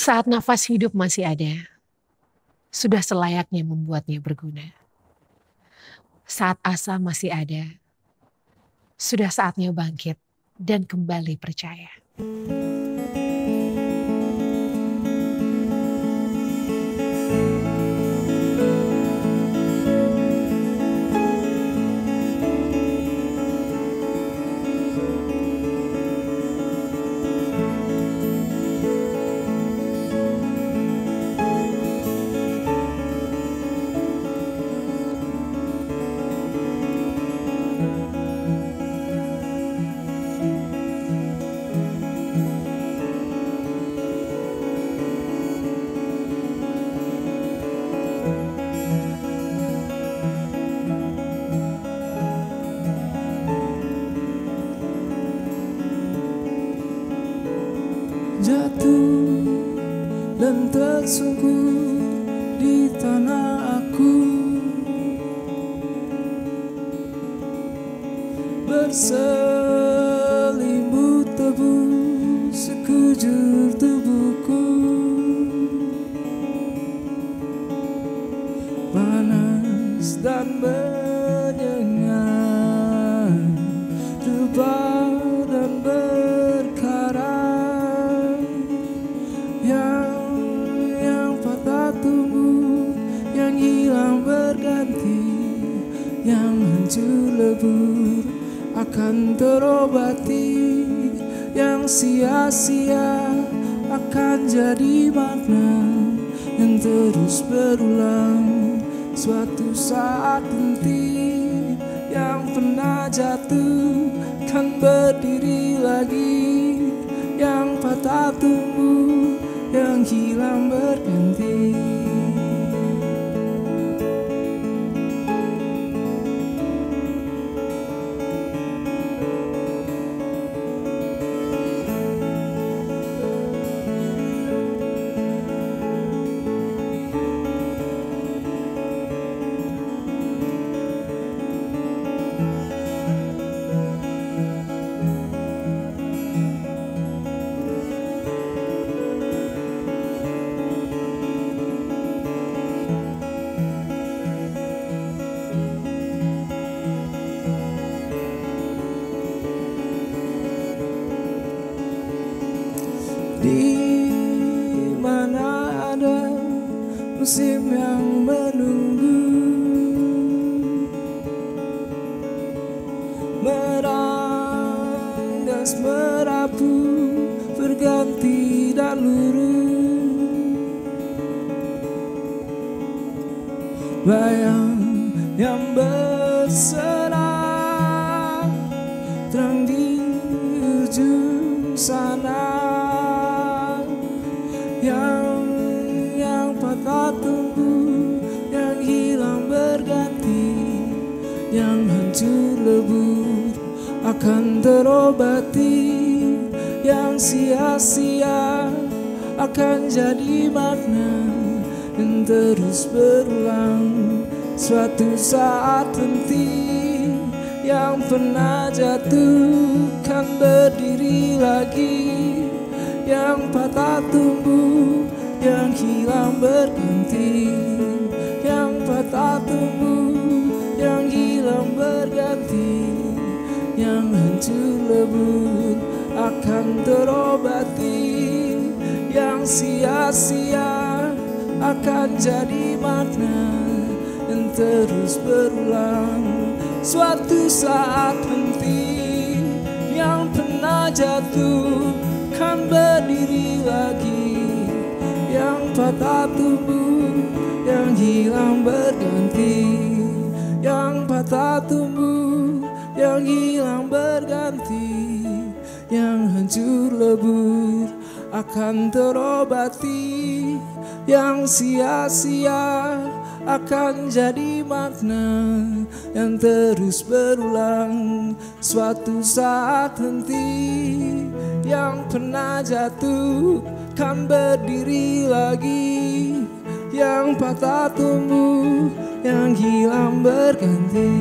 Saat nafas hidup masih ada, sudah selayaknya membuatnya berguna. Saat asa masih ada, sudah saatnya bangkit dan kembali percaya. Jatuh dan tersungkur di tanah aku, berselimut tebu sekujur tubuhku, panas dan menyengat, rebah dan berkarat, yang patah tumbuh, yang hilang berganti, yang hancur lebur akan terobati, yang sia-sia akan jadi makna yang terus berulang. Suatu saat nanti yang pernah jatuh kan berdiri lagi, yang patah tumbuh, yang hilang berganti. Di mana ada musim yang menunggu, meranggas merapu berganti dan luruh, bayang yang berserah terang di ujung sana, yang patah tumbuh, yang hilang berganti, yang hancur lebur akan terobati, yang sia-sia akan jadi makna yang terus berulang. Suatu saat nanti yang pernah jatuh kan berdiri lagi, yang patah tumbuh, yang hilang berganti, yang patah tumbuh, yang hilang berganti, yang hancur lebur akan terobati, yang sia-sia akan jadi makna yang terus berulang. Suatu saat nanti yang pernah jatuh kan berdiri lagi, yang patah tumbuh, yang hilang berganti, yang patah tumbuh, yang hilang berganti, yang hancur lebur akan terobati, yang sia-sia akan jadi makna yang terus berulang. Suatu saat nanti yang pernah jatuh kan berdiri lagi, yang patah tumbuh, yang hilang berganti.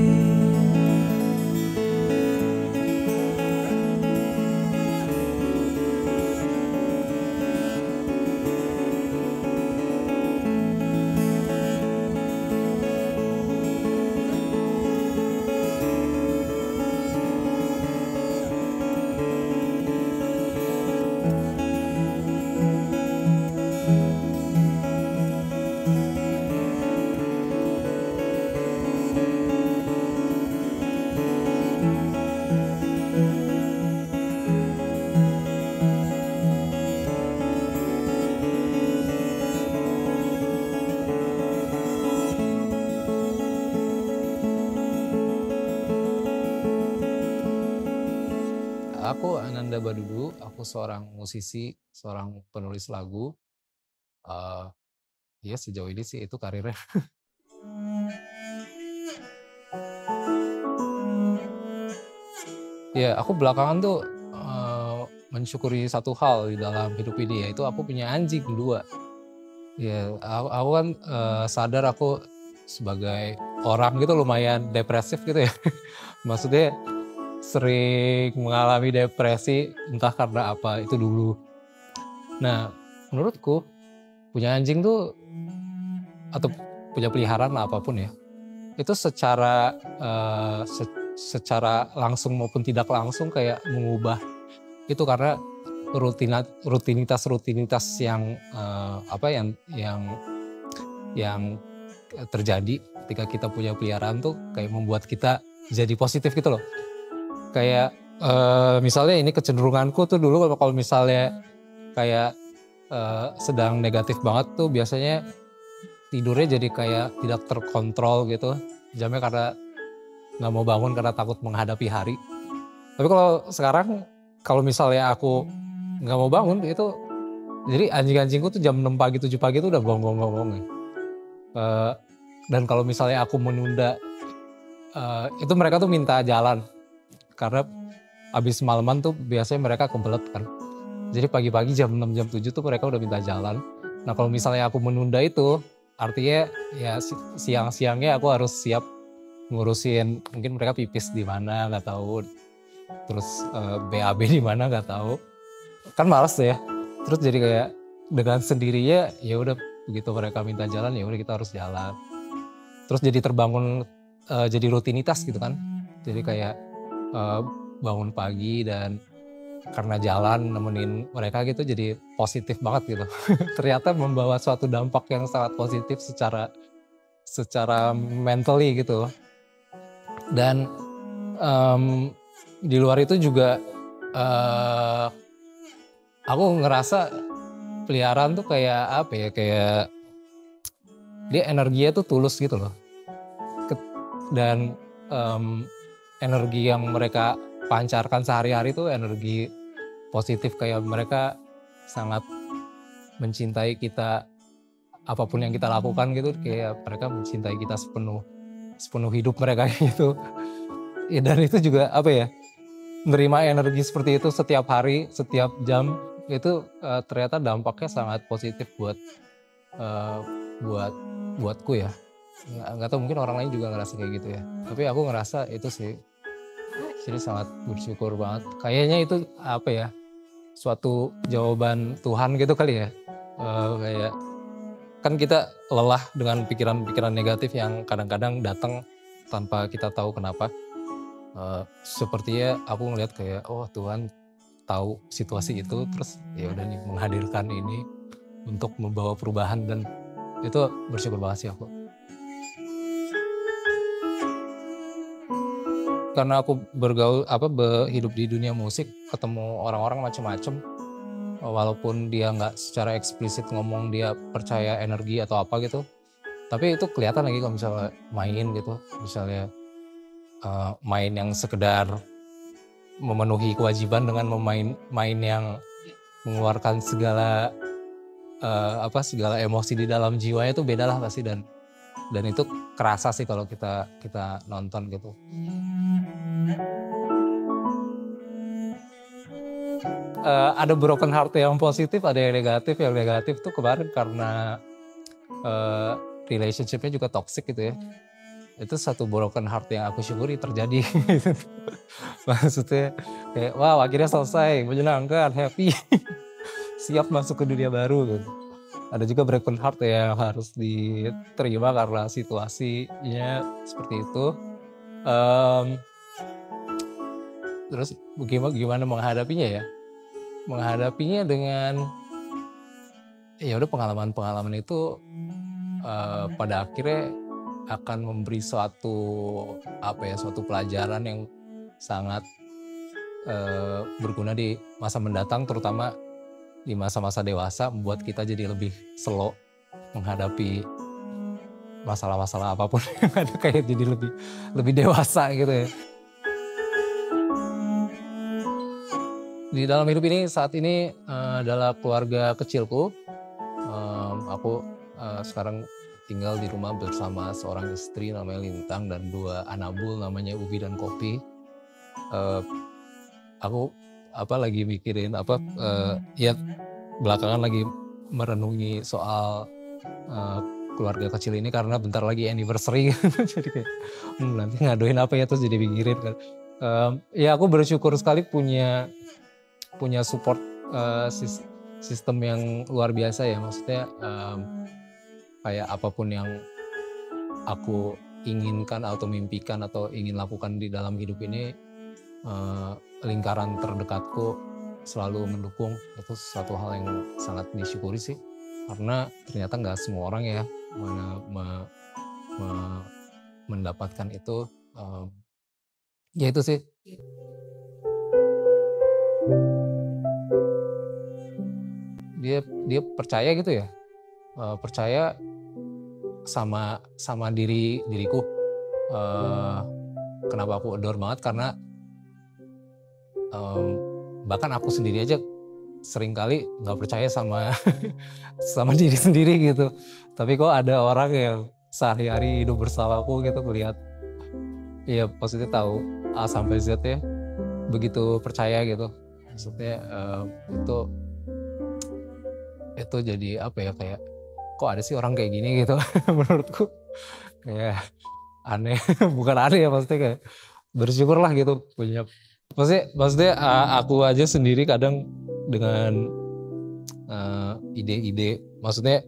Aku Ananda Badudu, aku seorang musisi, seorang penulis lagu. Ya sejauh ini sih itu karirnya. Ya aku belakangan tuh mensyukuri satu hal di dalam hidup ini, yaitu aku punya anjing 2. Ya aku kan sadar aku sebagai orang gitu lumayan depresif gitu ya. Maksudnya sering mengalami depresi entah karena apa itu dulu. Nah menurutku punya anjing tuh atau punya peliharaan lah apapun ya, itu secara secara langsung maupun tidak langsung kayak mengubah itu, karena rutinitas yang yang terjadi ketika kita punya peliharaan tuh kayak membuat kita jadi positif gitu loh. Kayak misalnya ini kecenderunganku tuh dulu kalau misalnya kayak sedang negatif banget tuh biasanya tidurnya jadi kayak tidak terkontrol gitu jamnya, karena nggak mau bangun karena takut menghadapi hari. Tapi kalau sekarang kalau misalnya aku nggak mau bangun itu, jadi anjing-anjingku tuh jam 6 pagi 7 pagi tuh udah gonggong-gonggong. Dan kalau misalnya aku menunda itu mereka tuh minta jalan, karena abis malaman tuh biasanya mereka kebelet kan. Jadi pagi-pagi jam 6 jam 7 tuh mereka udah minta jalan. Nah kalau misalnya aku menunda itu artinya ya siang-siangnya aku harus siap ngurusin, mungkin mereka pipis di mana nggak tahu, terus BAB di mana nggak tahu, kan males ya. Terus jadi kayak dengan sendirinya ya udah begitu mereka minta jalan ya udah kita harus jalan. Terus jadi terbangun jadi rutinitas gitu kan. Jadi kayak bangun pagi dan karena jalan nemenin mereka gitu jadi positif banget gitu. Ternyata membawa suatu dampak yang sangat positif secara mentally gitu. Dan di luar itu juga aku ngerasa peliharaan tuh kayak apa ya, kayak dia energinya tuh tulus gitu loh. Dan energi yang mereka pancarkan sehari-hari tuh energi positif, kayak mereka sangat mencintai kita, apapun yang kita lakukan gitu, kayak mereka mencintai kita sepenuh hidup mereka gitu. Ya, dan itu juga apa ya, menerima energi seperti itu setiap hari, setiap jam itu ternyata dampaknya sangat positif buatku ya. Nggak tahu mungkin orang lain juga ngerasa kayak gitu ya. Tapi aku ngerasa itu sih. Jadi sangat bersyukur banget. Kayaknya itu apa ya, suatu jawaban Tuhan gitu kali ya. Kayak kan kita lelah dengan pikiran-pikiran negatif yang kadang-kadang datang tanpa kita tahu kenapa. Sepertinya aku ngelihat kayak oh Tuhan tahu situasi itu, terus ya udah nih menghadirkan ini untuk membawa perubahan, dan itu bersyukur banget sih aku. Karena aku hidup di dunia musik, ketemu orang-orang macam-macam, walaupun dia nggak secara eksplisit ngomong dia percaya energi atau apa gitu, tapi itu kelihatan lagi kalau misalnya main gitu, misalnya main yang sekedar memenuhi kewajiban dengan main yang mengeluarkan segala emosi di dalam jiwanya itu beda lah pasti, dan itu kerasa sih kalau kita nonton gitu. Ada broken heart yang positif, ada yang negatif. Yang negatif tuh kemarin karena relationship-nya juga toxic gitu ya. Itu satu broken heart yang aku syukuri terjadi. Maksudnya kayak wow akhirnya selesai, menyenangkan, happy. Siap masuk ke dunia baru gitu. Ada juga broken heart yang harus diterima karena situasinya seperti itu. Terus gimana menghadapinya ya? Menghadapinya dengan ya udah, pengalaman itu pada akhirnya akan memberi suatu pelajaran yang sangat berguna di masa mendatang, terutama di masa-masa dewasa, membuat kita jadi lebih slow menghadapi masalah-masalah apapun yang ada, kayak jadi lebih dewasa gitu ya. Di dalam hidup ini saat ini adalah keluarga kecilku. Aku sekarang tinggal di rumah bersama seorang istri namanya Lintang dan 2 anak bul namanya Ubi dan Kopi. Aku lagi mikirin ya belakangan lagi merenungi soal keluarga kecil ini karena bentar lagi anniversary. Jadi kayak nanti ngadoin apa ya, terus jadi mikirin kan. Ya aku bersyukur sekali punya support sistem yang luar biasa ya, maksudnya kayak apapun yang aku inginkan atau mimpikan atau ingin lakukan di dalam hidup ini, lingkaran terdekatku selalu mendukung. Itu suatu hal yang sangat disyukuri sih, karena ternyata nggak semua orang ya mendapatkan itu. Ya itu sih. Dia percaya gitu ya, percaya sama diriku. Kenapa aku adore banget, karena bahkan aku sendiri aja seringkali nggak percaya sama sama diri sendiri gitu. Tapi kok ada orang yang sehari-hari hidup bersamaku gitu, ngelihat ya maksudnya tahu A sampai Z ya, begitu percaya gitu. Maksudnya itu jadi apa ya, kayak kok ada sih orang kayak gini gitu. Menurutku kayak aneh. Bukan aneh ya, maksudnya kayak bersyukur lah gitu punya. Maksudnya aku aja sendiri kadang dengan ide-ide, maksudnya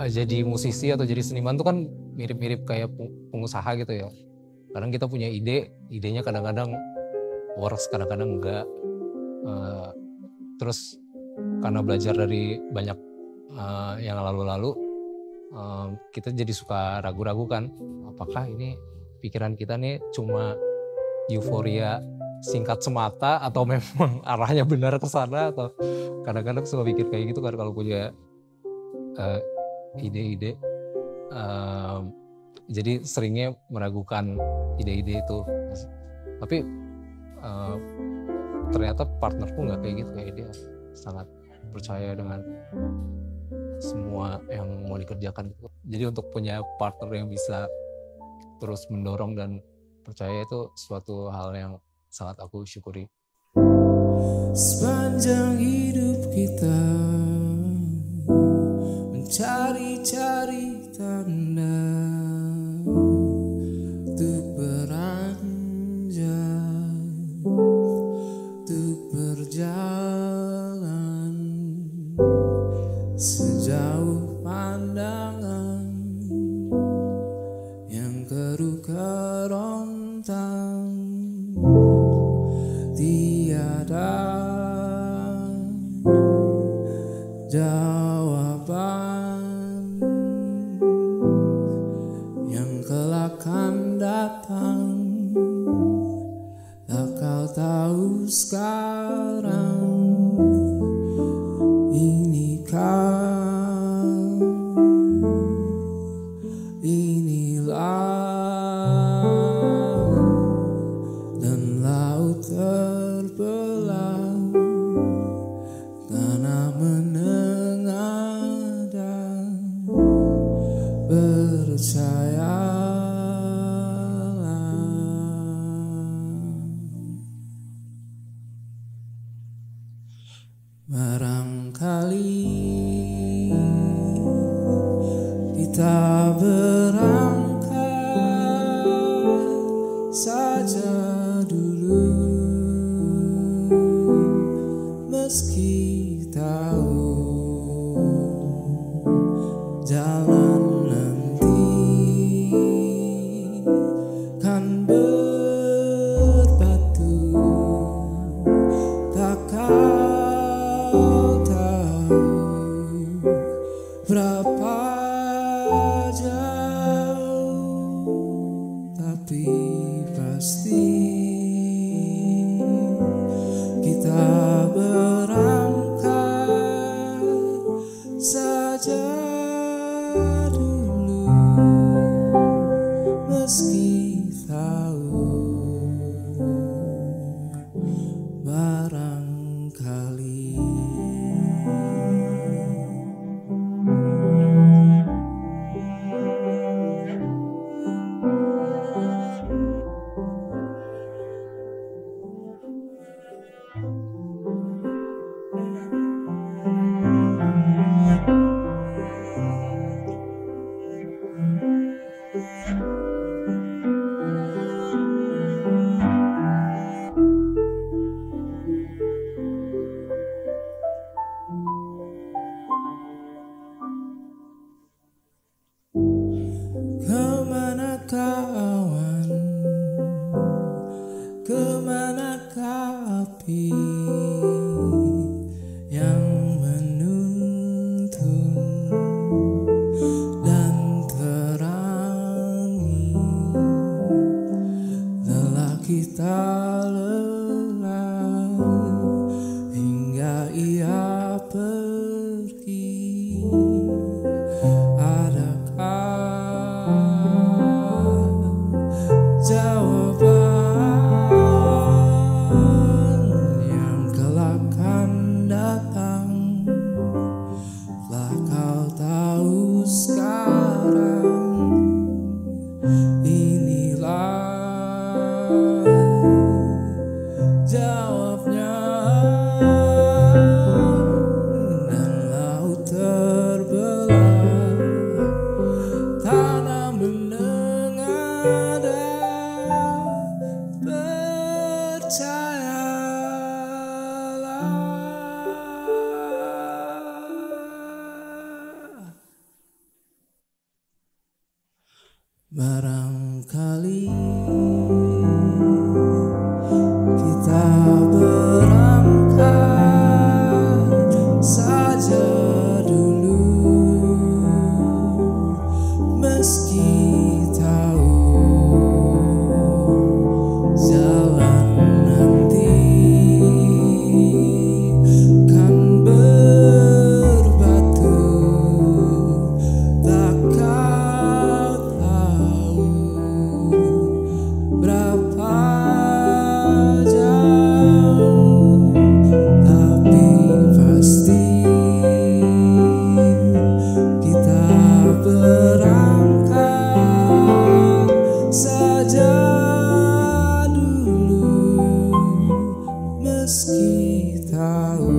jadi musisi atau jadi seniman tuh kan mirip-mirip kayak pengusaha gitu ya. Kadang kita punya idenya kadang-kadang works, kadang-kadang enggak. Terus karena belajar dari banyak yang lalu-lalu, kita jadi suka ragu-ragu kan, apakah ini pikiran kita nih cuma euforia singkat semata atau memang arahnya benar ke sana. Atau kadang-kadang suka pikir kayak gitu kan kalau punya ide-ide. Jadi seringnya meragukan ide-ide itu. Tapi ternyata partnerku nggak kayak gitu, kayak dia sangat percaya dengan semua yang mau dikerjakan. Jadi untuk punya partner yang bisa terus mendorong dan percaya itu suatu hal yang sangat aku syukuri. Sepanjang hidup kita mencari-cari tanda untuk beranjak, untuk berjalan sejauh pandangan yang keruh kerontang. Tiada jawaban yang kelak akan datang, tak kau tahu sekarang. Inilah dan laut terbelah karena menengadah. Percayalah, barangkali kita berangkat saja dulu, meski tahu jalan nanti kan berbatu. Tak kau tahu berapa jauh, tapi pasti kita berangkat barangkali. Kemana kawan, kemanakah api yang menuntun dan terangi lelah kita lelah hingga ia pergi. Jawaban yang kelak akan datang telah kau tahu sekarang. Inilah jawabnya, dan laut terbelah, tanah menengadah. Barangkali kita berangkat saja dulu, meski tahu jalan nanti kan berbatu. Tak kau tahu berapa jauh, tapi pasti kita berangkat saja dulu, meski tahu